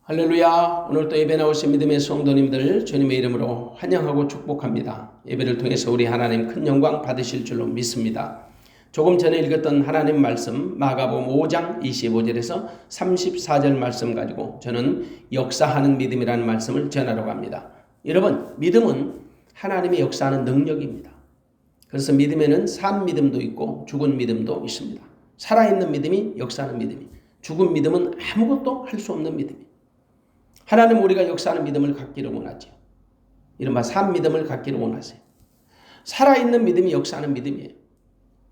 할렐루야. 오늘 또 예배 나오신 믿음의 성도님들 주님의 이름으로 환영하고 축복합니다. 예배를 통해서 우리 하나님 큰 영광 받으실 줄로 믿습니다. 조금 전에 읽었던 하나님 말씀 마가복음 5장 25절에서 34절 말씀 가지고 저는 역사하는 믿음이라는 말씀을 전하러 갑니다. 여러분, 믿음은 하나님의 역사하는 능력입니다. 그래서 믿음에는 산 믿음도 있고 죽은 믿음도 있습니다. 살아있는 믿음이 역사하는 믿음이, 죽은 믿음은 아무것도 할 수 없는 믿음이. 하나님은 우리가 역사하는 믿음을 갖기를 원하죠. 이른바 산 믿음을 갖기를 원하세요. 살아있는 믿음이 역사하는 믿음이에요.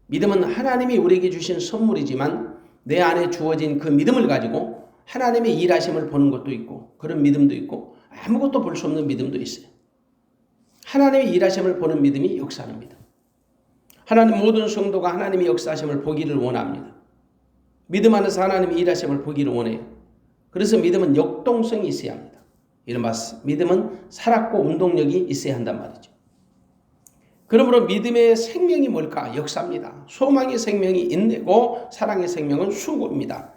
믿음은 하나님이 우리에게 주신 선물이지만 내 안에 주어진 그 믿음을 가지고 하나님의 일하심을 보는 것도 있고 그런 믿음도 있고 아무것도 볼 수 없는 믿음도 있어요. 하나님의 일하심을 보는 믿음이 역사하는 믿음. 하나님 모든 성도가 하나님의 역사하심을 보기를 원합니다. 믿음 안에서 하나님의 일하심을 보기를 원해요. 그래서 믿음은 역동성이 있어야 합니다. 이른바 믿음은 살았고 운동력이 있어야 한단 말이죠. 그러므로 믿음의 생명이 뭘까? 역사입니다. 소망의 생명이 인내고 사랑의 생명은 수고입니다.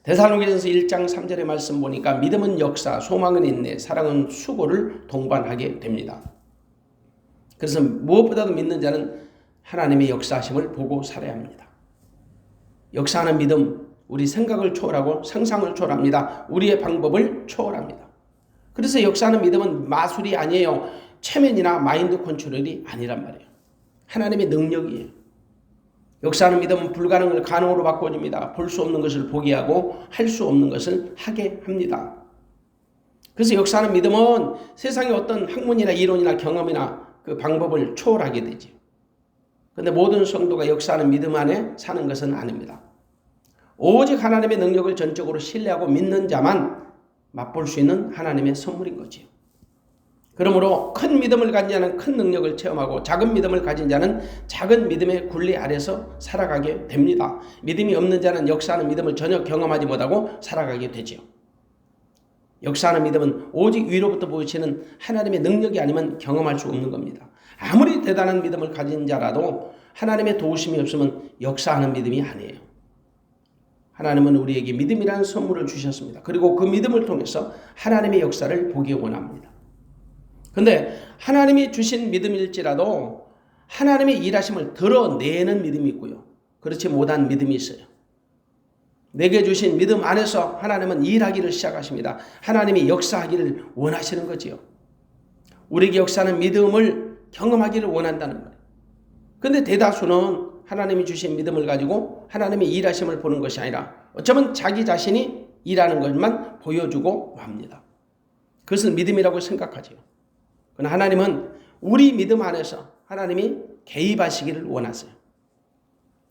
데살로니가전서 1장 3절의 말씀 보니까 믿음은 역사, 소망은 인내, 사랑은 수고를 동반하게 됩니다. 그래서 무엇보다도 믿는 자는 하나님의 역사하심을 보고 살아야 합니다. 역사하는 믿음, 우리 생각을 초월하고 상상을 초월합니다. 우리의 방법을 초월합니다. 그래서 역사하는 믿음은 마술이 아니에요. 체면이나 마인드 컨트롤이 아니란 말이에요. 하나님의 능력이에요. 역사하는 믿음은 불가능을 가능으로 바꿔줍니다. 볼 수 없는 것을 보게 하고 할 수 없는 것을 하게 합니다. 그래서 역사하는 믿음은 세상의 어떤 학문이나 이론이나 경험이나 그 방법을 초월하게 되죠. 그런데 모든 성도가 역사하는 믿음 안에 사는 것은 아닙니다. 오직 하나님의 능력을 전적으로 신뢰하고 믿는 자만 맛볼 수 있는 하나님의 선물인 거지요. 그러므로 큰 믿음을 가진 자는 큰 능력을 체험하고 작은 믿음을 가진 자는 작은 믿음의 굴레 아래서 살아가게 됩니다. 믿음이 없는 자는 역사하는 믿음을 전혀 경험하지 못하고 살아가게 되지요. 역사하는 믿음은 오직 위로부터 보이시는 하나님의 능력이 아니면 경험할 수 없는 겁니다. 아무리 대단한 믿음을 가진 자라도 하나님의 도우심이 없으면 역사하는 믿음이 아니에요. 하나님은 우리에게 믿음이라는 선물을 주셨습니다. 그리고 그 믿음을 통해서 하나님의 역사를 보기 원합니다. 그런데 하나님이 주신 믿음일지라도 하나님의 일하심을 드러내는 믿음이 있고요. 그렇지 못한 믿음이 있어요. 내게 주신 믿음 안에서 하나님은 일하기를 시작하십니다. 하나님이 역사하기를 원하시는 거지요. 우리에게 역사하는 믿음을 경험하기를 원한다는 거예요. 그런데 대다수는 하나님이 주신 믿음을 가지고 하나님의 일하심을 보는 것이 아니라 어쩌면 자기 자신이 일하는 것만 보여주고 맙니다. 그것은 믿음이라고 생각하죠. 그러나 하나님은 우리 믿음 안에서 하나님이 개입하시기를 원하세요.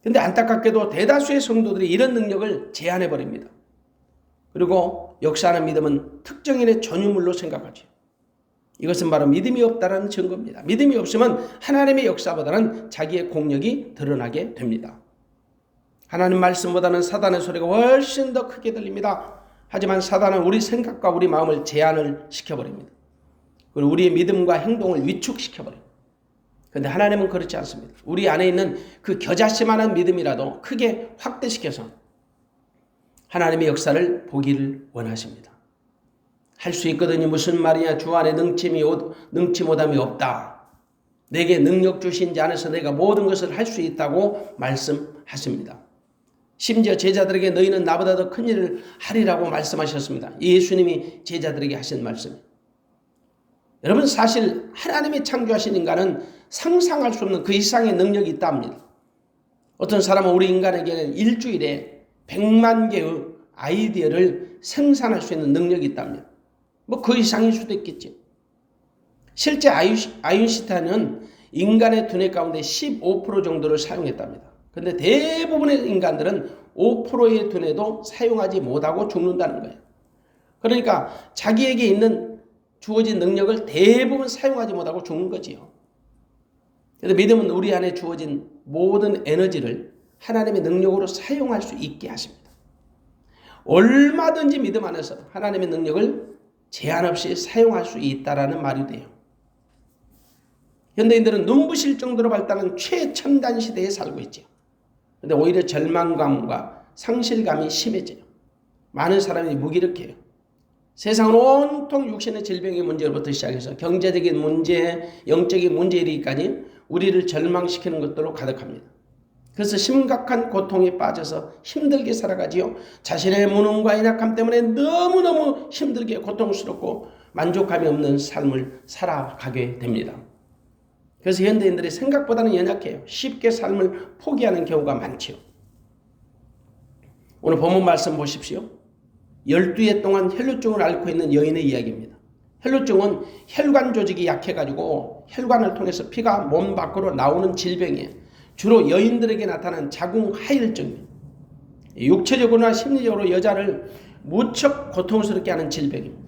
그런데 안타깝게도 대다수의 성도들이 이런 능력을 제한해버립니다. 그리고 역사하는 믿음은 특정인의 전유물로 생각하죠. 이것은 바로 믿음이 없다는 증거입니다. 믿음이 없으면 하나님의 역사보다는 자기의 공력이 드러나게 됩니다. 하나님 말씀보다는 사단의 소리가 훨씬 더 크게 들립니다. 하지만 사단은 우리 생각과 우리 마음을 제한을 시켜버립니다. 그리고 우리의 믿음과 행동을 위축시켜버립니다. 그런데 하나님은 그렇지 않습니다. 우리 안에 있는 그 겨자씨만한 믿음이라도 크게 확대시켜서 하나님의 역사를 보기를 원하십니다. 할 수 있거든요. 무슨 말이냐. 주 안에 능치 못함이 없다. 내게 능력 주신 자 안에서 내가 모든 것을 할 수 있다고 말씀하십니다. 심지어 제자들에게 너희는 나보다 더 큰 일을 하리라고 말씀하셨습니다. 예수님이 제자들에게 하신 말씀. 여러분, 사실 하나님이 창조하신 인간은 상상할 수 없는 그 이상의 능력이 있다 합니다. 어떤 사람은 우리 인간에게는 일주일에 100만 개의 아이디어를 생산할 수 있는 능력이 있답니다. 그 이상일 수도 있겠죠. 실제 아인슈타인은 인간의 두뇌 가운데 15% 정도를 사용했답니다. 그런데 대부분의 인간들은 5%의 두뇌도 사용하지 못하고 죽는다는 거예요. 그러니까 자기에게 있는 주어진 능력을 대부분 사용하지 못하고 죽는 거지요. 그래서 믿음은 우리 안에 주어진 모든 에너지를 하나님의 능력으로 사용할 수 있게 하십니다. 얼마든지 믿음 안에서 하나님의 능력을 제한 없이 사용할 수 있다라는 말이 돼요. 현대인들은 눈부실 정도로 발달한 최첨단 시대에 살고 있죠. 그런데 오히려 절망감과 상실감이 심해져요. 많은 사람이 무기력해요. 세상은 온통 육신의 질병의 문제로부터 시작해서 경제적인 문제, 영적인 문제 이르기까지 우리를 절망시키는 것들로 가득합니다. 그래서 심각한 고통에 빠져서 힘들게 살아가지요. 자신의 무능과 연약함 때문에 너무너무 힘들게 고통스럽고 만족감이 없는 삶을 살아가게 됩니다. 그래서 현대인들이 생각보다는 연약해요. 쉽게 삶을 포기하는 경우가 많지요. 오늘 본문 말씀 보십시오. 12해 동안 혈루증을 앓고 있는 여인의 이야기입니다. 혈루증은 혈관 조직이 약해가지고 혈관을 통해서 피가 몸 밖으로 나오는 질병이에요. 주로 여인들에게 나타나는 자궁 하혈증입니다. 육체적으로나 심리적으로 여자를 무척 고통스럽게 하는 질병입니다.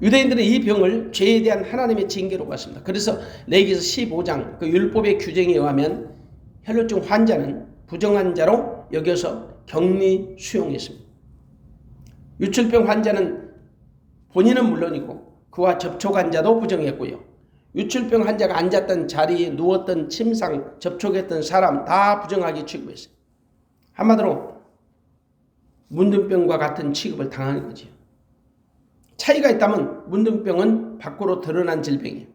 유대인들은 이 병을 죄에 대한 하나님의 징계로 봤습니다. 그래서 레위기서 15장 그 율법의 규정에 의하면 혈루증 환자는 부정한 자로 여겨서 격리 수용했습니다. 유출병 환자는 본인은 물론이고 그와 접촉한 자도 부정했고요. 유출병 환자가 앉았던 자리에 누웠던 침상, 접촉했던 사람 다 부정하게 취급했어요. 한마디로 문둥병과 같은 취급을 당하는 거죠. 차이가 있다면 문둥병은 밖으로 드러난 질병이에요.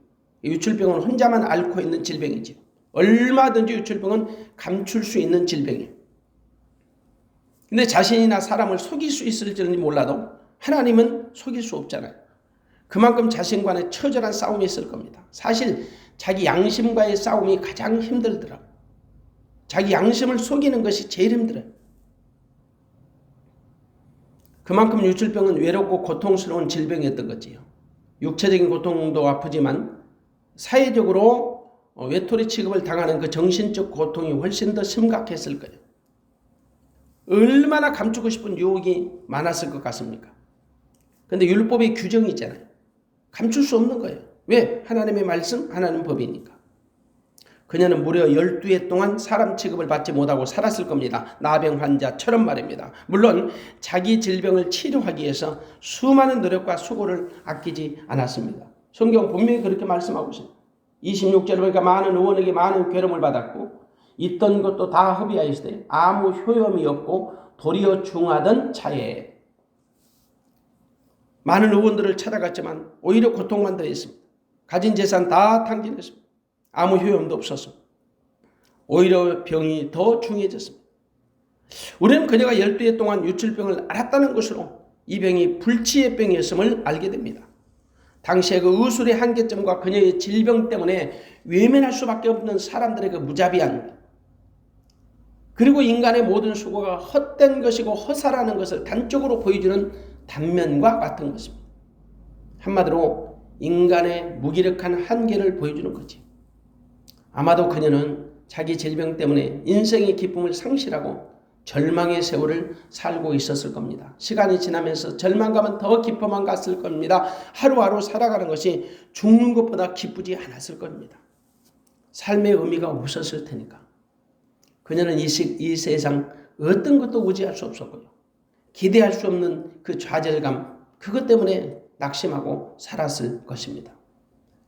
유출병은 혼자만 앓고 있는 질병이죠. 얼마든지 유출병은 감출 수 있는 질병이에요. 근데 자신이나 사람을 속일 수 있을지는 몰라도 하나님은 속일 수 없잖아요. 그만큼 자신과의 처절한 싸움이 있을 겁니다. 사실 자기 양심과의 싸움이 가장 힘들더라고요. 자기 양심을 속이는 것이 제일 힘들어요. 그만큼 유출병은 외롭고 고통스러운 질병이었던 거지요. 육체적인 고통도 아프지만 사회적으로 외톨이 취급을 당하는 그 정신적 고통이 훨씬 더 심각했을 거예요. 얼마나 감추고 싶은 유혹이 많았을 것 같습니까? 그런데 율법의 규정이 있잖아요. 감출 수 없는 거예요. 왜? 하나님의 말씀, 하나님 법이니까. 그녀는 무려 12해 동안 사람 취급을 받지 못하고 살았을 겁니다. 나병 환자처럼 말입니다. 물론 자기 질병을 치료하기 위해서 수많은 노력과 수고를 아끼지 않았습니다. 성경 분명히 그렇게 말씀하고 있습니다. 26절에 보니까 많은 의원에게 많은 괴로움을 받았고 있던 것도 다 허비하였으되 아무 효험이 없고 도리어 중하던 차에 많은 의원들을 찾아갔지만 오히려 고통만 더했습니다. 가진 재산 다 탕진했습니다. 아무 효험도 없었습니다. 오히려 병이 더 중해졌습니다. 우리는 그녀가 12해 동안 유출병을 앓았다는 것으로 이 병이 불치의 병이었음을 알게 됩니다. 당시에 그 의술의 한계점과 그녀의 질병 때문에 외면할 수밖에 없는 사람들의 그 무자비한 그리고 인간의 모든 수고가 헛된 것이고 허사라는 것을 단적으로 보여주는 단면과 같은 것입니다. 한마디로 인간의 무기력한 한계를 보여주는 거지. 아마도 그녀는 자기 질병 때문에 인생의 기쁨을 상실하고 절망의 세월을 살고 있었을 겁니다. 시간이 지나면서 절망감은 더 깊어만 갔을 겁니다. 하루하루 살아가는 것이 죽는 것보다 기쁘지 않았을 겁니다. 삶의 의미가 없었을 테니까. 그녀는 이 세상 어떤 것도 의지할 수 없었고요. 기대할 수 없는 그 좌절감, 그것 때문에 낙심하고 살았을 것입니다.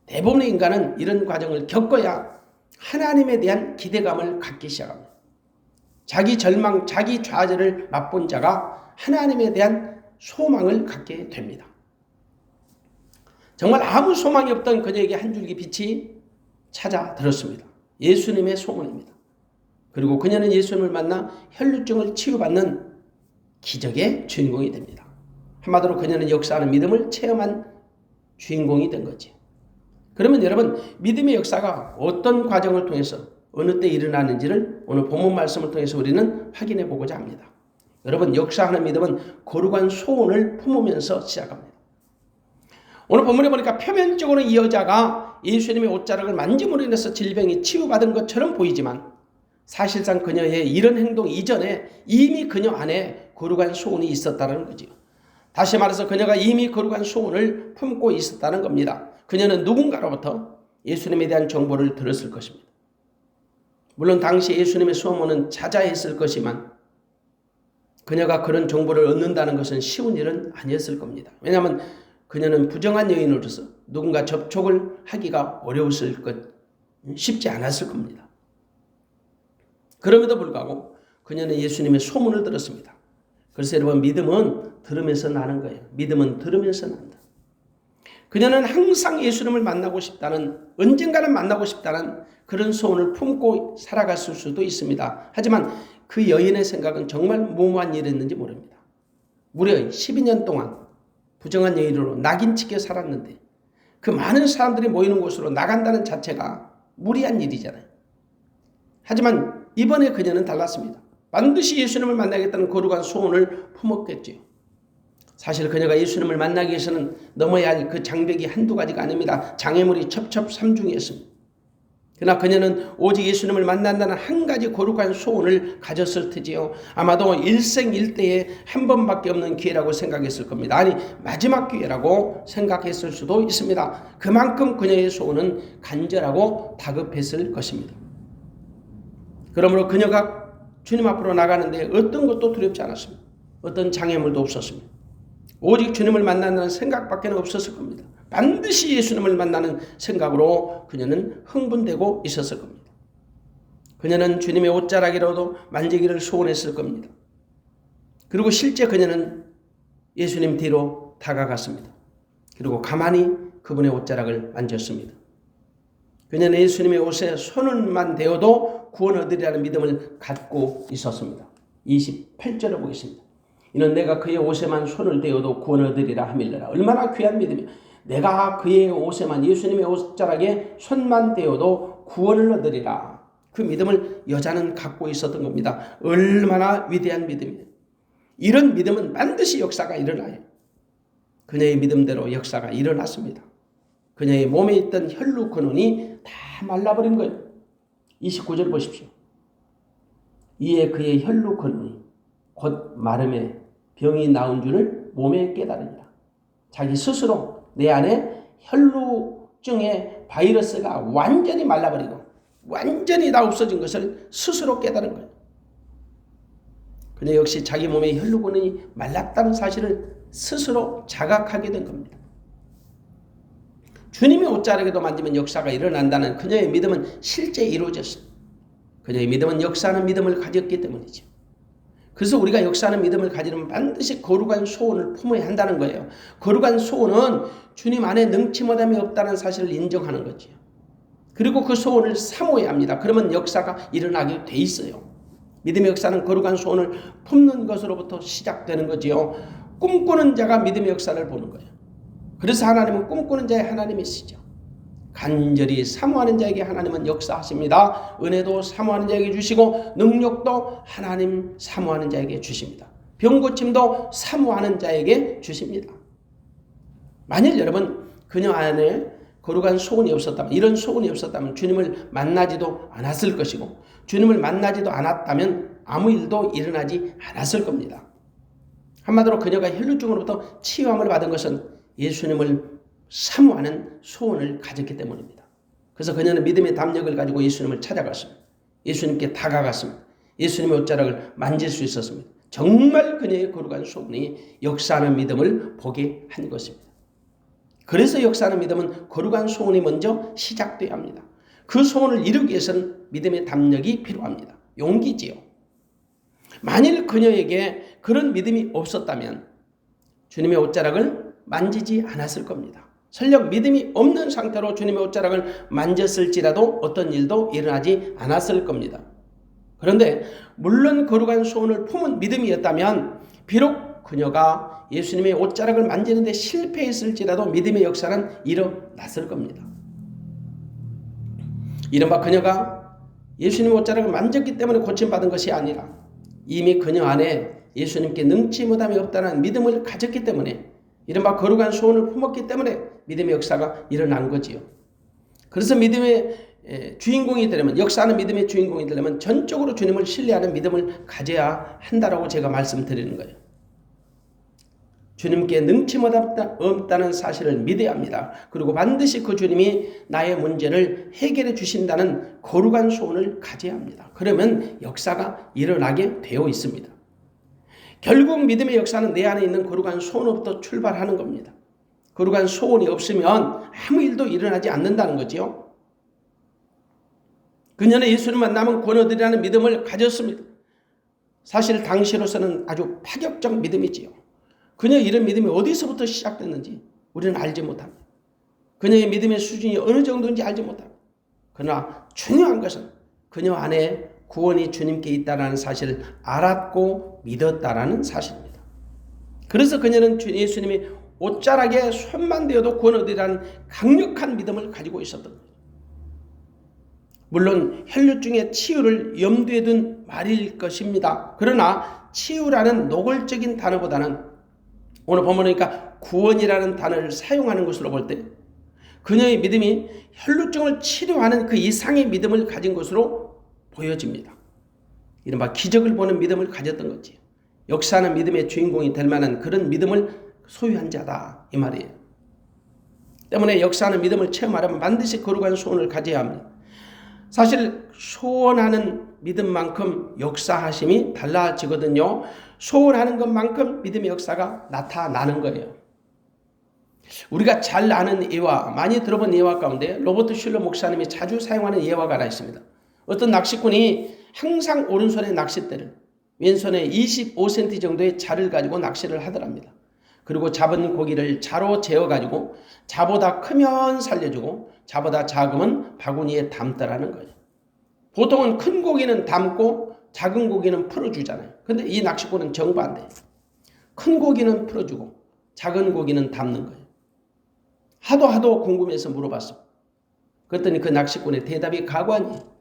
대부분의 인간은 이런 과정을 겪어야 하나님에 대한 기대감을 갖기 시작합니다. 자기 절망, 자기 좌절을 맛본 자가 하나님에 대한 소망을 갖게 됩니다. 정말 아무 소망이 없던 그녀에게 한 줄기 빛이 찾아들었습니다. 예수님의 소문입니다. 그리고 그녀는 예수님을 만나 혈루증을 치유받는 기적의 주인공이 됩니다. 한마디로 그녀는 역사하는 믿음을 체험한 주인공이 된 거지. 그러면 여러분, 믿음의 역사가 어떤 과정을 통해서 어느 때 일어나는지를 오늘 본문 말씀을 통해서 우리는 확인해 보고자 합니다. 여러분, 역사하는 믿음은 거룩한 소원을 품으면서 시작합니다. 오늘 본문에 보니까 표면적으로 이 여자가 예수님의 옷자락을 만짐으로 인해서 질병이 치유받은 것처럼 보이지만 사실상 그녀의 이런 행동 이전에 이미 그녀 안에 거룩한 소원이 있었다는 거지요. 다시 말해서 그녀가 이미 거룩한 소원을 품고 있었다는 겁니다. 그녀는 누군가로부터 예수님에 대한 정보를 들었을 것입니다. 물론 당시 예수님의 소문은 자자했을 것이지만 그녀가 그런 정보를 얻는다는 것은 쉬운 일은 아니었을 겁니다. 왜냐하면 그녀는 부정한 여인으로서 누군가 접촉을 하기가 어려웠을 것, 쉽지 않았을 겁니다. 그럼에도 불구하고 그녀는 예수님의 소문을 들었습니다. 그래서 여러분, 믿음은 들으면서 나는 거예요. 믿음은 들으면서 난다. 그녀는 항상 예수님을 만나고 싶다는, 언젠가는 만나고 싶다는 그런 소원을 품고 살아갔을 수도 있습니다. 하지만 그 여인의 생각은 정말 무모한 일이었는지 모릅니다. 무려 12년 동안 부정한 여인으로 낙인치게 살았는데 그 많은 사람들이 모이는 곳으로 나간다는 자체가 무리한 일이잖아요. 하지만 이번에 그녀는 달랐습니다. 반드시 예수님을 만나겠다는 거룩한 소원을 품었겠지요. 사실 그녀가 예수님을 만나기 위해서는 넘어야 할 그 장벽이 한두 가지가 아닙니다. 장애물이 첩첩삼중이었습니다. 그러나 그녀는 오직 예수님을 만난다는 한 가지 거룩한 소원을 가졌을 테지요. 아마도 일생일대에 한 번밖에 없는 기회라고 생각했을 겁니다. 아니, 마지막 기회라고 생각했을 수도 있습니다. 그만큼 그녀의 소원은 간절하고 다급했을 것입니다. 그러므로 그녀가 주님 앞으로 나가는데 어떤 것도 두렵지 않았습니다. 어떤 장애물도 없었습니다. 오직 주님을 만난다는 생각밖에 없었을 겁니다. 반드시 예수님을 만나는 생각으로 그녀는 흥분되고 있었을 겁니다. 그녀는 주님의 옷자락이라도 만지기를 소원했을 겁니다. 그리고 실제 그녀는 예수님 뒤로 다가갔습니다. 그리고 가만히 그분의 옷자락을 만졌습니다. 그녀는 예수님의 옷에 손을만 대어도 구원 얻으리라는 믿음을 갖고 있었습니다. 28절을 보겠습니다. 이는 내가 그의 옷에만 손을 대어도 구원 얻으리라 하밀러라. 얼마나 귀한 믿음이야. 내가 그의 옷에만, 예수님의 옷자락에 손만 대어도 구원을 얻으리라. 그 믿음을 여자는 갖고 있었던 겁니다. 얼마나 위대한 믿음이에요. 이런 믿음은 반드시 역사가 일어나요. 그녀의 믿음대로 역사가 일어났습니다. 그녀의 몸에 있던 혈루 근원이 다 말라버린 거예요. 29절 보십시오. 이에 그의 혈루 근원이 곧 마름에 병이 나은 줄을 몸에 깨달으니라. 자기 스스로 내 안에 혈루증의 바이러스가 완전히 말라버리고 완전히 다 없어진 것을 스스로 깨달은 거예요. 그녀 역시 자기 몸의 혈루근이 말랐다는 사실을 스스로 자각하게 된 겁니다. 주님의 옷자락에도 만지면 역사가 일어난다는 그녀의 믿음은 실제 이루어졌습니다. 그녀의 믿음은 역사하는 믿음을 가졌기 때문이죠. 그래서 우리가 역사하는 믿음을 가지려면 반드시 거룩한 소원을 품어야 한다는 거예요. 거룩한 소원은 주님 안에 능치못함이 없다는 사실을 인정하는 거지요. 그리고 그 소원을 사모해야 합니다. 그러면 역사가 일어나게 돼 있어요. 믿음의 역사는 거룩한 소원을 품는 것으로부터 시작되는 거지요. 꿈꾸는 자가 믿음의 역사를 보는 거예요. 그래서 하나님은 꿈꾸는 자의 하나님이시죠. 간절히 사모하는 자에게 하나님은 역사하십니다. 은혜도 사모하는 자에게 주시고 능력도 하나님 사모하는 자에게 주십니다. 병고침도 사모하는 자에게 주십니다. 만일 여러분 그녀 안에 거룩한 소원이 없었다면, 이런 소원이 없었다면 주님을 만나지도 않았을 것이고, 주님을 만나지도 않았다면 아무 일도 일어나지 않았을 겁니다. 한마디로 그녀가 혈루증으로부터 치유함을 받은 것은 예수님을 사모하는 소원을 가졌기 때문입니다. 그래서 그녀는 믿음의 담력을 가지고 예수님을 찾아갔습니다. 예수님께 다가갔습니다. 예수님의 옷자락을 만질 수 있었습니다. 정말 그녀의 거룩한 소원이 역사하는 믿음을 보게 한 것입니다. 그래서 역사하는 믿음은 거룩한 소원이 먼저 시작돼야 합니다. 그 소원을 이루기 위해서는 믿음의 담력이 필요합니다. 용기지요. 만일 그녀에게 그런 믿음이 없었다면 주님의 옷자락을 만지지 않았을 겁니다. 설령 믿음이 없는 상태로 주님의 옷자락을 만졌을지라도 어떤 일도 일어나지 않았을 겁니다. 그런데 물론 거룩한 소원을 품은 믿음이었다면 비록 그녀가 예수님의 옷자락을 만지는데 실패했을지라도 믿음의 역사는 일어났을 겁니다. 이른바 그녀가 예수님의 옷자락을 만졌기 때문에 고침받은 것이 아니라 이미 그녀 안에 예수님께 능치 못함이 없다는 믿음을 가졌기 때문에, 이른바 거룩한 소원을 품었기 때문에 믿음의 역사가 일어난 거지요. 그래서 믿음의 주인공이 되려면, 역사하는 믿음의 주인공이 되려면 전적으로 주님을 신뢰하는 믿음을 가져야 한다라고 제가 말씀드리는 거예요. 주님께 능치 못없다는 사실을 믿어야 합니다. 그리고 반드시 그 주님이 나의 문제를 해결해 주신다는 거룩한 소원을 가져야 합니다. 그러면 역사가 일어나게 되어 있습니다. 결국 믿음의 역사는 내 안에 있는 거룩한 소원으로부터 출발하는 겁니다. 거룩한 소원이 없으면 아무 일도 일어나지 않는다는 거죠. 그녀는 예수님 만나면 구원 얻으리라는 믿음을 가졌습니다. 사실 당시로서는 아주 파격적 믿음이지요. 그녀의 이런 믿음이 어디서부터 시작됐는지 우리는 알지 못합니다. 그녀의 믿음의 수준이 어느 정도인지 알지 못합니다. 그러나 중요한 것은 그녀 안에 구원이 주님께 있다는 사실을 알았고 믿었다라는 사실입니다. 그래서 그녀는 예수님이 옷자락에 손만 대어도 구원 얻으리라는 강력한 믿음을 가지고 있었던 거예요. 물론 혈류증의 치유를 염두에 둔 말일 것입니다. 그러나 치유라는 노골적인 단어보다는 오늘 본문이니까 구원이라는 단어를 사용하는 것으로 볼 때 그녀의 믿음이 혈류증을 치료하는 그 이상의 믿음을 가진 것으로 보여집니다. 이른바 기적을 보는 믿음을 가졌던 거지. 역사하는 믿음의 주인공이 될 만한 그런 믿음을 소유한 자다 이 말이에요. 때문에 역사하는 믿음을 체험하려면 반드시 거룩한 소원을 가져야 합니다. 사실 소원하는 믿음만큼 역사하심이 달라지거든요. 소원하는 것만큼 믿음의 역사가 나타나는 거예요. 우리가 잘 아는 예화, 많이 들어본 예화 가운데 로버트 슐러 목사님이 자주 사용하는 예화가 하나 있습니다. 어떤 낚시꾼이 항상 오른손에 낚싯대를, 왼손에 25cm 정도의 자를 가지고 낚시를 하더랍니다. 그리고 잡은 고기를 자로 재어가지고 자보다 크면 살려주고 자보다 작으면 바구니에 담더라는 거예요. 보통은 큰 고기는 담고 작은 고기는 풀어주잖아요. 근데 이 낚시꾼은 정반대예요. 큰 고기는 풀어주고 작은 고기는 담는 거예요. 하도 궁금해서 물어봤습니다. 그랬더니 그 낚시꾼의 대답이 가관이에요.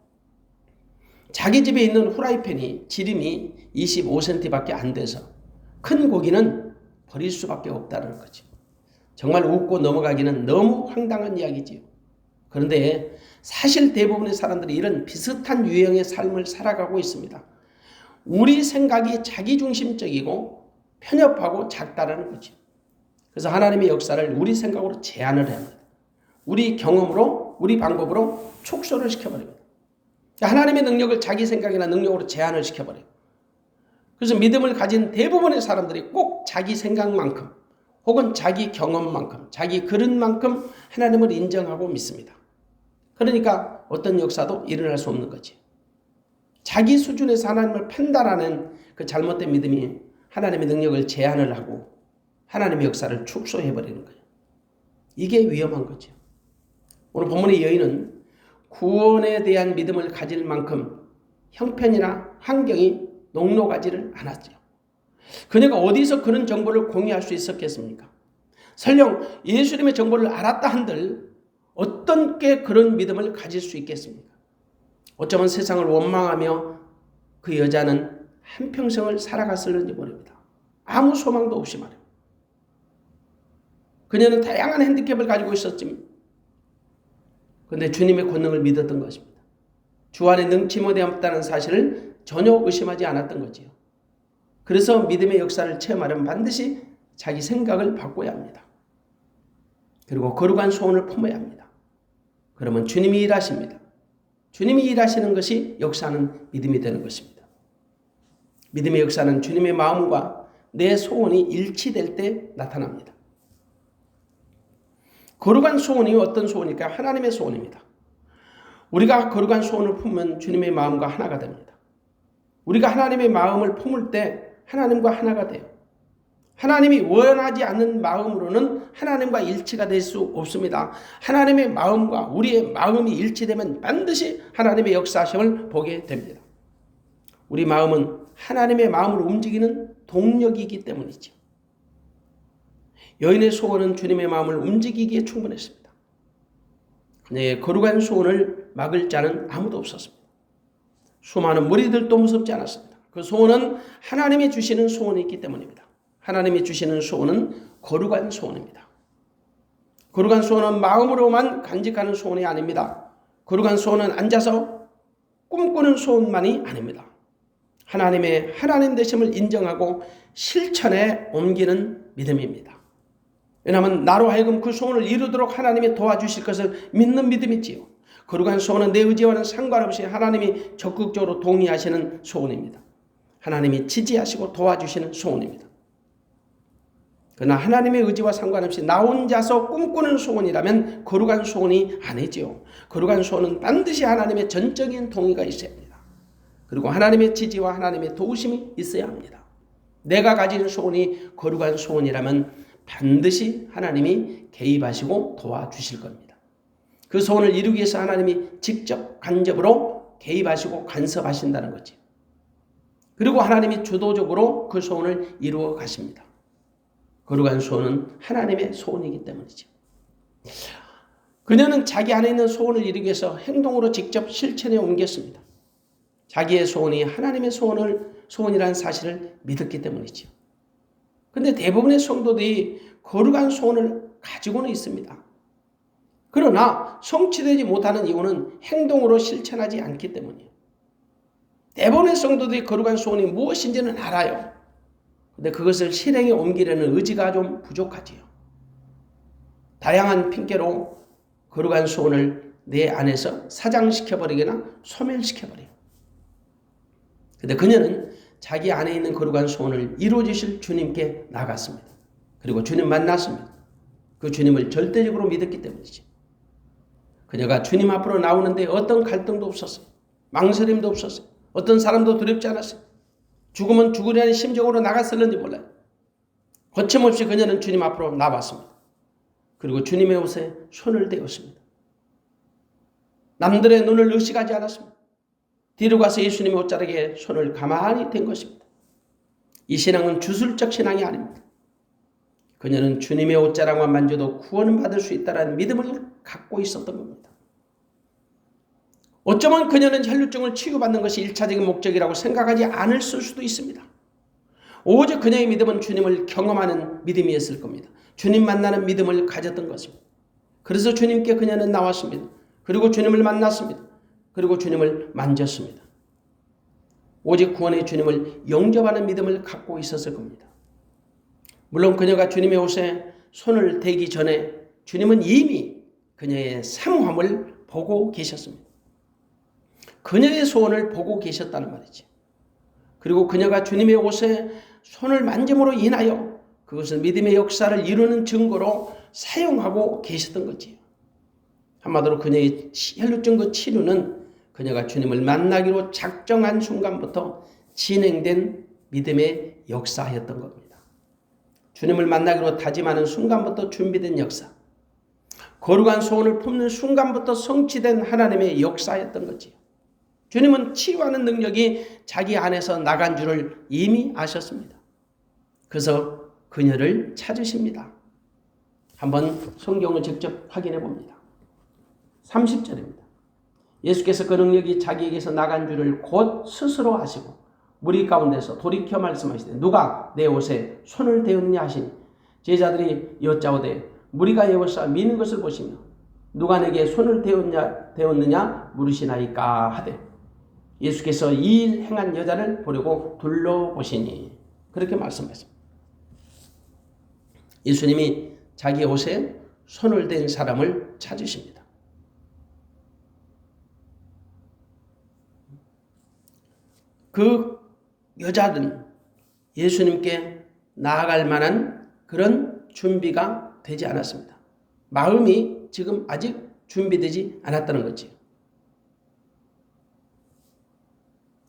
자기 집에 있는 후라이팬이 지름이 25cm밖에 안 돼서 큰 고기는 버릴 수밖에 없다는 거죠. 정말 웃고 넘어가기는 너무 황당한 이야기지요. 그런데 사실 대부분의 사람들이 이런 비슷한 유형의 삶을 살아가고 있습니다. 우리 생각이 자기중심적이고 편협하고 작다라는 거죠. 그래서 하나님의 역사를 우리 생각으로 제한을 해야 합니다. 우리 경험으로, 우리 방법으로 축소를 시켜버립니다. 하나님의 능력을 자기 생각이나 능력으로 제한을 시켜버려요. 그래서 믿음을 가진 대부분의 사람들이 꼭 자기 생각만큼 혹은 자기 경험만큼, 자기 그릇만큼 하나님을 인정하고 믿습니다. 그러니까 어떤 역사도 일어날 수 없는 거지. 자기 수준에서 하나님을 판단하는 그 잘못된 믿음이 하나님의 능력을 제한을 하고 하나님의 역사를 축소해버리는 거예요. 이게 위험한 거죠. 오늘 본문의 여인은 구원에 대한 믿음을 가질 만큼 형편이나 환경이 녹록하지를 않았죠. 그녀가 어디서 그런 정보를 공유할 수 있었겠습니까? 설령 예수님의 정보를 알았다 한들 어떻게 그런 믿음을 가질 수 있겠습니까? 어쩌면 세상을 원망하며 그 여자는 한평생을 살아갔을는지 모릅니다. 아무 소망도 없이 말이에요. 그녀는 다양한 핸디캡을 가지고 있었지만 그런데 주님의 권능을 믿었던 것입니다. 주 안에 능치못이 없다는 사실을 전혀 의심하지 않았던 거지요. 그래서 믿음의 역사를 체험하려면 반드시 자기 생각을 바꿔야 합니다. 그리고 거룩한 소원을 품어야 합니다. 그러면 주님이 일하십니다. 주님이 일하시는 것이 역사하는 믿음이 되는 것입니다. 믿음의 역사는 주님의 마음과 내 소원이 일치될 때 나타납니다. 거룩한 소원이 어떤 소원일까요? 하나님의 소원입니다. 우리가 거룩한 소원을 품으면 주님의 마음과 하나가 됩니다. 우리가 하나님의 마음을 품을 때 하나님과 하나가 돼요. 하나님이 원하지 않는 마음으로는 하나님과 일치가 될 수 없습니다. 하나님의 마음과 우리의 마음이 일치되면 반드시 하나님의 역사하심을 보게 됩니다. 우리 마음은 하나님의 마음으로 움직이는 동력이기 때문이죠. 여인의 소원은 주님의 마음을 움직이기에 충분했습니다. 그녀의 거룩한 소원을 막을 자는 아무도 없었습니다. 수많은 무리들도 무섭지 않았습니다. 그 소원은 하나님이 주시는 소원이 있기 때문입니다. 하나님이 주시는 소원은 거룩한 소원입니다. 거룩한 소원은 마음으로만 간직하는 소원이 아닙니다. 거룩한 소원은 앉아서 꿈꾸는 소원만이 아닙니다. 하나님의 하나님 되심을 인정하고 실천에 옮기는 믿음입니다. 왜냐하면 나로 하여금 그 소원을 이루도록 하나님이 도와주실 것을 믿는 믿음이지요. 거룩한 소원은 내 의지와는 상관없이 하나님이 적극적으로 동의하시는 소원입니다. 하나님이 지지하시고 도와주시는 소원입니다. 그러나 하나님의 의지와 상관없이 나 혼자서 꿈꾸는 소원이라면 거룩한 소원이 아니지요. 거룩한 소원은 반드시 하나님의 전적인 동의가 있어야 합니다. 그리고 하나님의 지지와 하나님의 도우심이 있어야 합니다. 내가 가진 소원이 거룩한 소원이라면 반드시 하나님이 개입하시고 도와주실 겁니다. 그 소원을 이루기 위해서 하나님이 직접 간접으로 개입하시고 간섭하신다는 거지. 그리고 하나님이 주도적으로 그 소원을 이루어 가십니다. 거룩한 소원은 하나님의 소원이기 때문이죠. 그녀는 자기 안에 있는 소원을 이루기 위해서 행동으로 직접 실천에 옮겼습니다. 자기의 소원이 하나님의 소원이라는 사실을 믿었기 때문이죠. 그런데 대부분의 성도들이 거룩한 소원을 가지고는 있습니다. 그러나 성취되지 못하는 이유는 행동으로 실천하지 않기 때문이에요. 대부분의 성도들이 거룩한 소원이 무엇인지는 알아요. 그런데 그것을 실행에 옮기려는 의지가 좀 부족하지요. 다양한 핑계로 거룩한 소원을 내 안에서 사장시켜버리거나 소멸시켜버려요. 그런데 그녀는 자기 안에 있는 거룩한 소원을 이루어주실 주님께 나갔습니다. 그리고 주님 만났습니다. 그 주님을 절대적으로 믿었기 때문이지. 그녀가 주님 앞으로 나오는데 어떤 갈등도 없었어요. 망설임도 없었어요. 어떤 사람도 두렵지 않았어요. 죽으면 죽으려는 심정으로 나갔을는지 몰라요. 거침없이 그녀는 주님 앞으로 나왔습니다. 그리고 주님의 옷에 손을 대었습니다. 남들의 눈을 의식하지 않았습니다. 뒤로 가서 예수님의 옷자락에 손을 가만히 댄 것입니다. 이 신앙은 주술적 신앙이 아닙니다. 그녀는 주님의 옷자락만 만져도 구원을 받을 수 있다는 믿음을 갖고 있었던 겁니다. 어쩌면 그녀는 혈루증을 치유받는 것이 1차적인 목적이라고 생각하지 않을 수도 있습니다. 오직 그녀의 믿음은 주님을 경험하는 믿음이었을 겁니다. 주님 만나는 믿음을 가졌던 것입니다. 그래서 주님께 그녀는 나왔습니다. 그리고 주님을 만났습니다. 그리고 주님을 만졌습니다. 오직 구원의 주님을 영접하는 믿음을 갖고 있었을 겁니다. 물론 그녀가 주님의 옷에 손을 대기 전에 주님은 이미 그녀의 사모함을 보고 계셨습니다. 그녀의 소원을 보고 계셨다는 말이지. 그리고 그녀가 주님의 옷에 손을 만짐으로 인하여 그것을 믿음의 역사를 이루는 증거로 사용하고 계셨던 거지요. 한마디로 그녀의 혈루증 그 치료는 그녀가 주님을 만나기로 작정한 순간부터 진행된 믿음의 역사였던 겁니다. 주님을 만나기로 다짐하는 순간부터 준비된 역사. 거룩한 소원을 품는 순간부터 성취된 하나님의 역사였던 거지요. 주님은 치유하는 능력이 자기 안에서 나간 줄을 이미 아셨습니다. 그래서 그녀를 찾으십니다. 한번 성경을 직접 확인해 봅니다. 30절입니다. 예수께서 그 능력이 자기에게서 나간 줄을 곧 스스로 아시고 무리 가운데서 돌이켜 말씀하시되 누가 내 옷에 손을 대었느냐 하시니 제자들이 여짜오되 무리가 예워서 미는 것을 보시며 누가 내게 손을 대었느냐 물으시나이까 하되 예수께서 이 일 행한 여자를 보려고 둘러보시니 그렇게 말씀하십니다. 예수님이 자기 옷에 손을 댄 사람을 찾으십니다. 그 여자는 예수님께 나아갈 만한 그런 준비가 되지 않았습니다. 마음이 지금 아직 준비되지 않았다는 거지.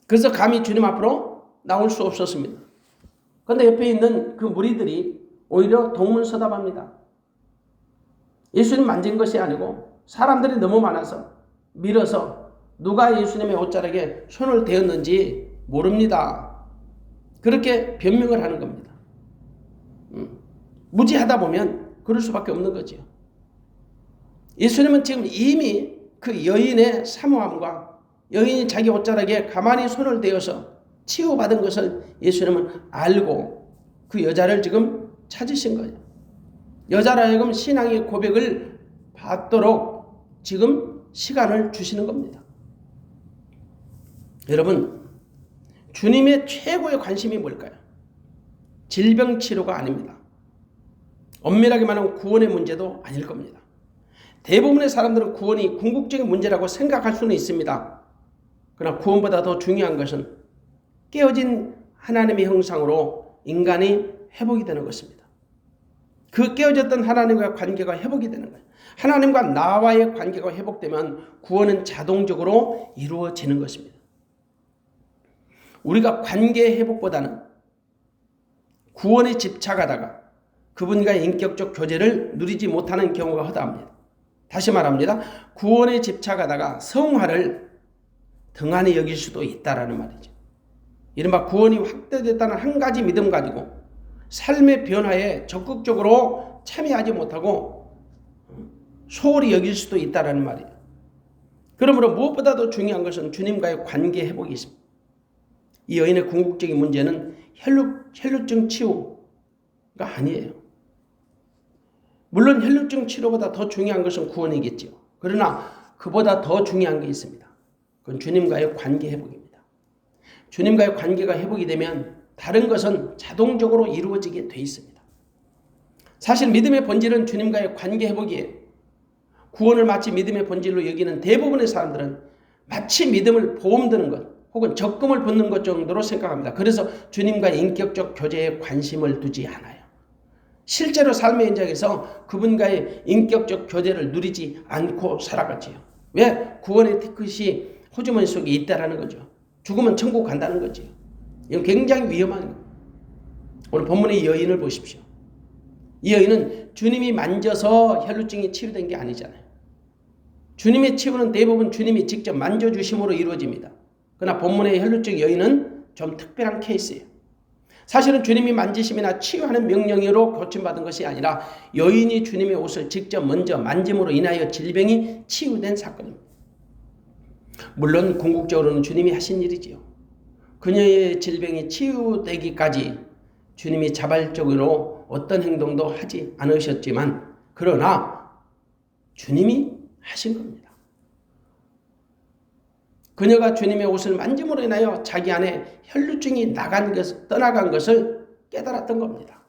그래서 감히 주님 앞으로 나올 수 없었습니다. 그런데 옆에 있는 그 무리들이 오히려 동문서답합니다. 예수님 만진 것이 아니고 사람들이 너무 많아서 밀어서 누가 예수님의 옷자락에 손을 대었는지 모릅니다. 그렇게 변명을 하는 겁니다. 무지하다 보면 그럴 수밖에 없는 거죠. 예수님은 지금 이미 그 여인의 사모함과 여인이 자기 옷자락에 가만히 손을 대어서 치유받은 것을 예수님은 알고 그 여자를 지금 찾으신 거예요. 여자라 하여금 신앙의 고백을 받도록 지금 시간을 주시는 겁니다. 여러분, 주님의 최고의 관심이 뭘까요? 질병 치료가 아닙니다. 엄밀하게 말하면 구원의 문제도 아닐 겁니다. 대부분의 사람들은 구원이 궁극적인 문제라고 생각할 수는 있습니다. 그러나 구원보다 더 중요한 것은 깨어진 하나님의 형상으로 인간이 회복이 되는 것입니다. 그 깨어졌던 하나님과 관계가 회복이 되는 거예요. 하나님과 나와의 관계가 회복되면 구원은 자동적으로 이루어지는 것입니다. 우리가 관계 회복보다는 구원에 집착하다가 그분과의 인격적 교제를 누리지 못하는 경우가 허다합니다. 다시 말합니다. 구원에 집착하다가 성화를 등한히 여길 수도 있다라는 말이죠. 이른바 구원이 확대됐다는 한 가지 믿음 가지고 삶의 변화에 적극적으로 참여하지 못하고 소홀히 여길 수도 있다라는 말이에요. 그러므로 무엇보다도 중요한 것은 주님과의 관계 회복이 있습니다. 이 여인의 궁극적인 문제는 혈루증 치유가 아니에요. 물론 혈루증 치료보다 더 중요한 것은 구원이겠죠. 그러나 그보다 더 중요한 게 있습니다. 그건 주님과의 관계 회복입니다. 주님과의 관계가 회복이 되면 다른 것은 자동적으로 이루어지게 돼 있습니다. 사실 믿음의 본질은 주님과의 관계 회복이에요. 구원을 마치 믿음의 본질로 여기는 대부분의 사람들은 마치 믿음을 보험 드는 것 혹은 적금을 붓는 것 정도로 생각합니다. 그래서 주님과의 인격적 교제에 관심을 두지 않아요. 실제로 삶의 현장에서 그분과의 인격적 교제를 누리지 않고 살아가지요. 왜? 구원의 티켓이 호주머니 속에 있다라는 거죠. 죽으면 천국 간다는 거죠. 이건 굉장히 위험한 거예요. 오늘 본문의 이 여인을 보십시오. 이 여인은 주님이 만져서 혈루증이 치유된 게 아니잖아요. 주님의 치유는 대부분 주님이 직접 만져주심으로 이루어집니다. 그러나 본문의 혈루증 여인은 좀 특별한 케이스예요. 사실은 주님이 만지심이나 치유하는 명령으로 고침받은 것이 아니라 여인이 주님의 옷을 직접 먼저 만짐으로 인하여 질병이 치유된 사건입니다. 물론 궁극적으로는 주님이 하신 일이지요. 그녀의 질병이 치유되기까지 주님이 자발적으로 어떤 행동도 하지 않으셨지만 그러나 주님이 하신 겁니다. 그녀가 주님의 옷을 만짐으로 인하여 자기 안에 혈루증이 떠나간 것을 깨달았던 겁니다.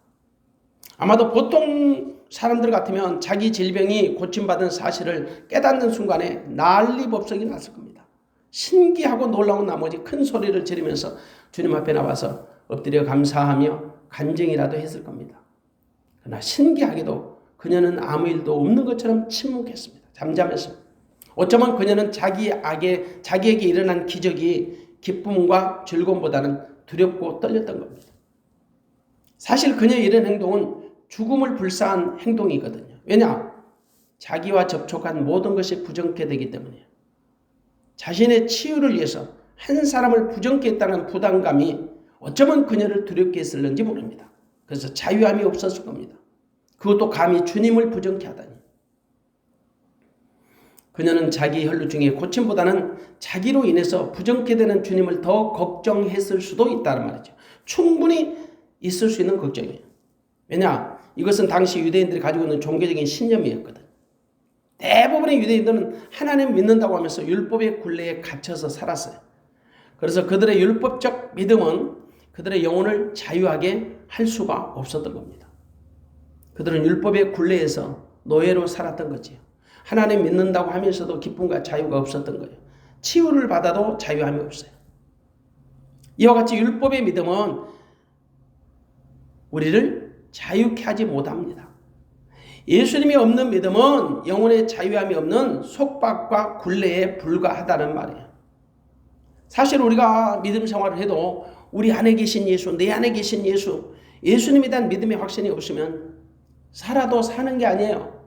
아마도 보통 사람들 같으면 자기 질병이 고침받은 사실을 깨닫는 순간에 난리법석이 났을 겁니다. 신기하고 놀라운 나머지 큰 소리를 지르면서 주님 앞에 나와서 엎드려 감사하며 간증이라도 했을 겁니다. 그러나 신기하게도 그녀는 아무 일도 없는 것처럼 침묵했습니다. 잠잠했습니다. 어쩌면 그녀는 자기에게 일어난 기적이 기쁨과 즐거움보다는 두렵고 떨렸던 겁니다. 사실 그녀의 이런 행동은 죽음을 불사한 행동이거든요. 왜냐? 자기와 접촉한 모든 것이 부정케 되기 때문이에요. 자신의 치유를 위해서 한 사람을 부정케 했다는 부담감이 어쩌면 그녀를 두렵게 했을는지 모릅니다. 그래서 자유함이 없었을 겁니다. 그것도 감히 주님을 부정케 하다니. 그녀는 자기 혈루증의 고침보다는 자기로 인해서 부정케 되는 주님을 더 걱정했을 수도 있다는 말이죠. 충분히 있을 수 있는 걱정이에요. 왜냐? 이것은 당시 유대인들이 가지고 있는 종교적인 신념이었거든. 대부분의 유대인들은 하나님 믿는다고 하면서 율법의 굴레에 갇혀서 살았어요. 그래서 그들의 율법적 믿음은 그들의 영혼을 자유하게 할 수가 없었던 겁니다. 그들은 율법의 굴레에서 노예로 살았던 거지요. 하나님 믿는다고 하면서도 기쁨과 자유가 없었던 거예요. 치유를 받아도 자유함이 없어요. 이와 같이 율법의 믿음은 우리를 자유케 하지 못합니다. 예수님이 없는 믿음은 영혼의 자유함이 없는 속박과 굴레에 불과하다는 말이에요. 사실 우리가 믿음 생활을 해도 우리 안에 계신 예수, 내 안에 계신 예수, 예수님에 대한 믿음의 확신이 없으면 살아도 사는 게 아니에요.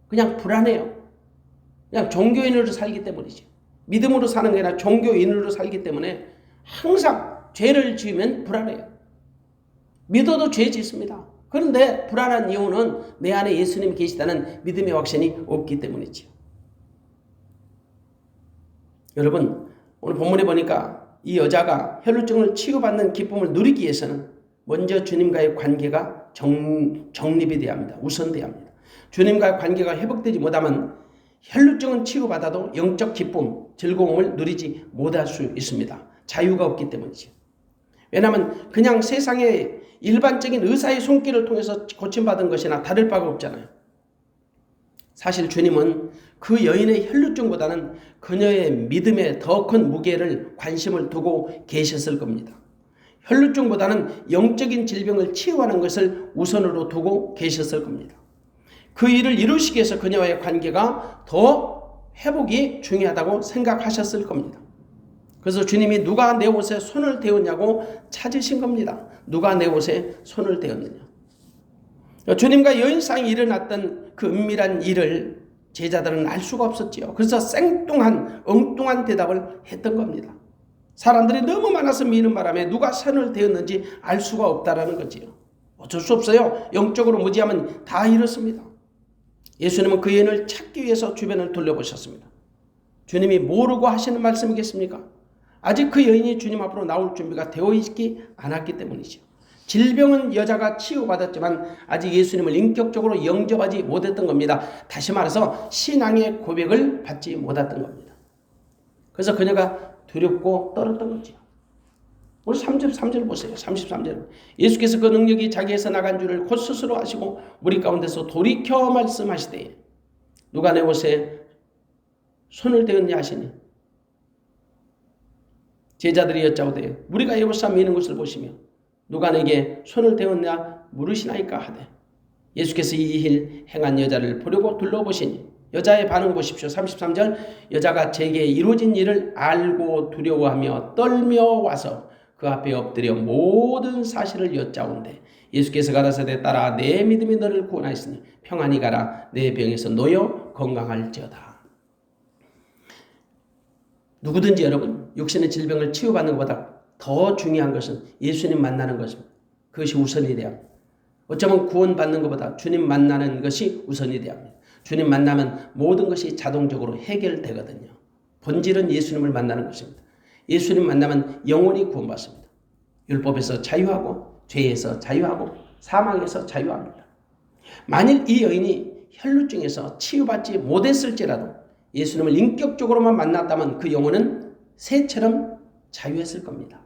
그냥 불안해요. 그냥 종교인으로 살기 때문이지. 믿음으로 사는 게 아니라 종교인으로 살기 때문에 항상 죄를 지으면 불안해요. 믿어도 죄 짓습니다. 그런데 불안한 이유는 내 안에 예수님이 계시다는 믿음의 확신이 없기 때문이지요. 여러분, 오늘 본문에 보니까 이 여자가 혈루증을 치유받는 기쁨을 누리기 위해서는 먼저 주님과의 관계가 정립이 돼야 합니다. 우선돼야 합니다. 주님과의 관계가 회복되지 못하면 혈루증은 치유받아도 영적 기쁨, 즐거움을 누리지 못할 수 있습니다. 자유가 없기 때문이죠. 왜냐하면 그냥 세상의 일반적인 의사의 손길을 통해서 고침받은 것이나 다를 바가 없잖아요. 사실 주님은 그 여인의 혈루증보다는 그녀의 믿음에 더 큰 무게를 관심을 두고 계셨을 겁니다. 혈루증보다는 영적인 질병을 치유하는 것을 우선으로 두고 계셨을 겁니다. 그 일을 이루시기 위해서 그녀와의 관계가 더 회복이 중요하다고 생각하셨을 겁니다. 그래서 주님이 누가 내 옷에 손을 대었냐고 찾으신 겁니다. 누가 내 옷에 손을 대었느냐. 주님과 여인상이 일어났던 그 은밀한 일을 제자들은 알 수가 없었지요. 그래서 엉뚱한 대답을 했던 겁니다. 사람들이 너무 많아서 미는 바람에 누가 손을 대었는지 알 수가 없다라는 거지요. 어쩔 수 없어요. 영적으로 무지하면 다 이렇습니다. 예수님은 그 여인을 찾기 위해서 주변을 돌려보셨습니다. 주님이 모르고 하시는 말씀이겠습니까? 아직 그 여인이 주님 앞으로 나올 준비가 되어 있지 않았기 때문이죠. 질병은 여자가 치유받았지만 아직 예수님을 인격적으로 영접하지 못했던 겁니다. 다시 말해서 신앙의 고백을 받지 못했던 겁니다. 그래서 그녀가 두렵고 떨었던 거죠. 우리 33절 보세요. 33절. 예수께서 그 능력이 자기에서 나간 줄을 곧 스스로 아시고 무리 가운데서 돌이켜 말씀하시되 누가 내 옷에 손을 대었냐 하시니 제자들이 여짜오되 우리가 예루살렘 미는 것을 보시며 누가 내게 손을 대었냐 물으시나이까 하되 예수께서 이 일 행한 여자를 보려고 둘러보시니 여자의 반응 보십시오. 33절 여자가 제게 이루어진 일을 알고 두려워하며 떨며 와서 그 앞에 엎드려 모든 사실을 여짜온대 예수께서 가라사대 따라 내 믿음이 너를 구원하였으니 평안히 가라 내 병에서 놓여 건강할지어다. 누구든지 여러분 육신의 질병을 치유받는 것보다 더 중요한 것은 예수님 만나는 것입니다. 그것이 우선이 돼야 합니다. 어쩌면 구원받는 것보다 주님 만나는 것이 우선이 돼야 합니다. 주님 만나면 모든 것이 자동적으로 해결되거든요. 본질은 예수님을 만나는 것입니다. 예수님 만나면 영원히 구원받습니다. 율법에서 자유하고 죄에서 자유하고 사망에서 자유합니다. 만일 이 여인이 혈루증에서 치유받지 못했을지라도 예수님을 인격적으로만 만났다면 그 영혼은 새처럼 자유했을 겁니다.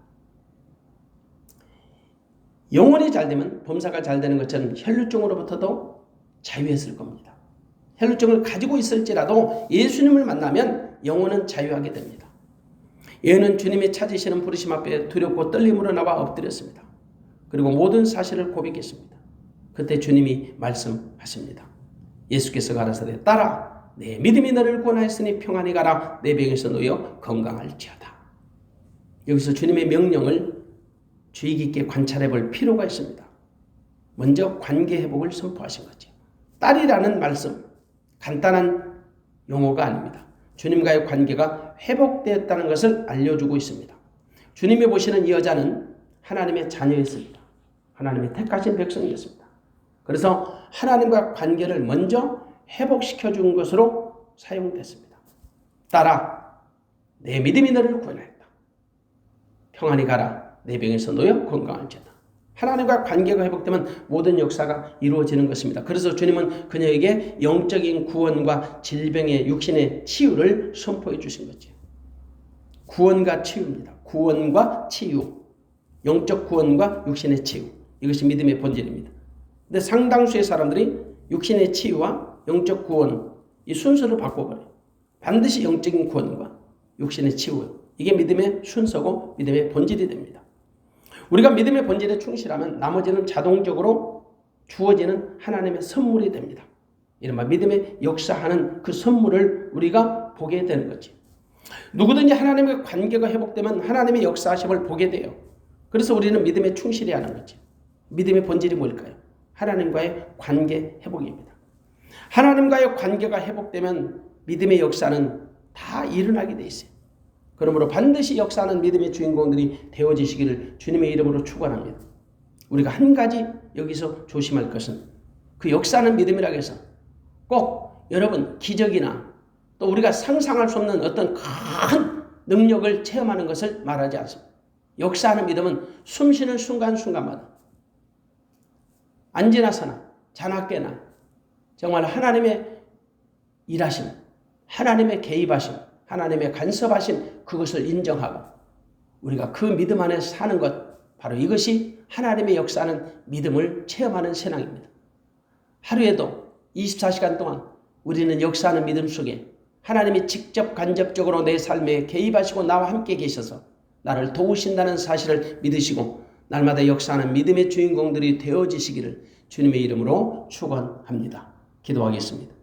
영혼이 잘 되면 범사가 잘 되는 것처럼 혈루증으로부터도 자유했을 겁니다. 혈루증을 가지고 있을지라도 예수님을 만나면 영혼은 자유하게 됩니다. 여인은 주님이 찾으시는 부르심 앞에 두렵고 떨림으로 나와 엎드렸습니다. 그리고 모든 사실을 고백했습니다. 그때 주님이 말씀하십니다. 예수께서 가라사대 따라 내 믿음이 너를 구원하였으니 평안히 가라 내 병에서 놓여 건강할지어다. 여기서 주님의 명령을 주의 깊게 관찰해 볼 필요가 있습니다. 먼저 관계 회복을 선포하신 거죠. 딸이라는 말씀 간단한 용어가 아닙니다. 주님과의 관계가 회복되었다는 것을 알려주고 있습니다. 주님이 보시는 이 여자는 하나님의 자녀였습니다. 하나님의 택하신 백성이었습니다. 그래서 하나님과 관계를 먼저 회복시켜준 것으로 사용됐습니다. 따라 내 믿음이 너를 구원하였다. 평안히 가라 내 병에서 놓여 건강할지어다. 하나님과 관계가 회복되면 모든 역사가 이루어지는 것입니다. 그래서 주님은 그녀에게 영적인 구원과 질병의 육신의 치유를 선포해 주신 거죠. 구원과 치유입니다. 구원과 치유. 영적 구원과 육신의 치유. 이것이 믿음의 본질입니다. 근데 상당수의 사람들이 육신의 치유와 영적 구원 이 순서를 바꿔버려요. 반드시 영적인 구원과 육신의 치유. 이게 믿음의 순서고 믿음의 본질이 됩니다. 우리가 믿음의 본질에 충실하면 나머지는 자동적으로 주어지는 하나님의 선물이 됩니다. 이른바 믿음의 역사하는 그 선물을 우리가 보게 되는 거지. 누구든지 하나님의 관계가 회복되면 하나님의 역사하심을 보게 돼요. 그래서 우리는 믿음에 충실해야 하는 거지. 믿음의 본질이 뭘까요? 하나님과의 관계 회복입니다. 하나님과의 관계가 회복되면 믿음의 역사는 다 일어나게 돼 있어요. 그러므로 반드시 역사하는 믿음의 주인공들이 되어지시기를 주님의 이름으로 축원합니다. 우리가 한 가지 여기서 조심할 것은 그 역사하는 믿음이라고 해서 꼭 여러분 기적이나 또 우리가 상상할 수 없는 어떤 큰 능력을 체험하는 것을 말하지 않습니다. 역사하는 믿음은 숨쉬는 순간순간마다 안지나 서나 자나깨나 정말 하나님의 일하심, 하나님의 개입하심, 하나님의 간섭하심 그것을 인정하고 우리가 그 믿음 안에 사는 것 바로 이것이 하나님의 역사하는 믿음을 체험하는 신앙입니다. 하루에도 24시간 동안 우리는 역사하는 믿음 속에 하나님이 직접 간접적으로 내 삶에 개입하시고 나와 함께 계셔서 나를 도우신다는 사실을 믿으시고 날마다 역사하는 믿음의 주인공들이 되어지시기를 주님의 이름으로 축원합니다. 기도하겠습니다.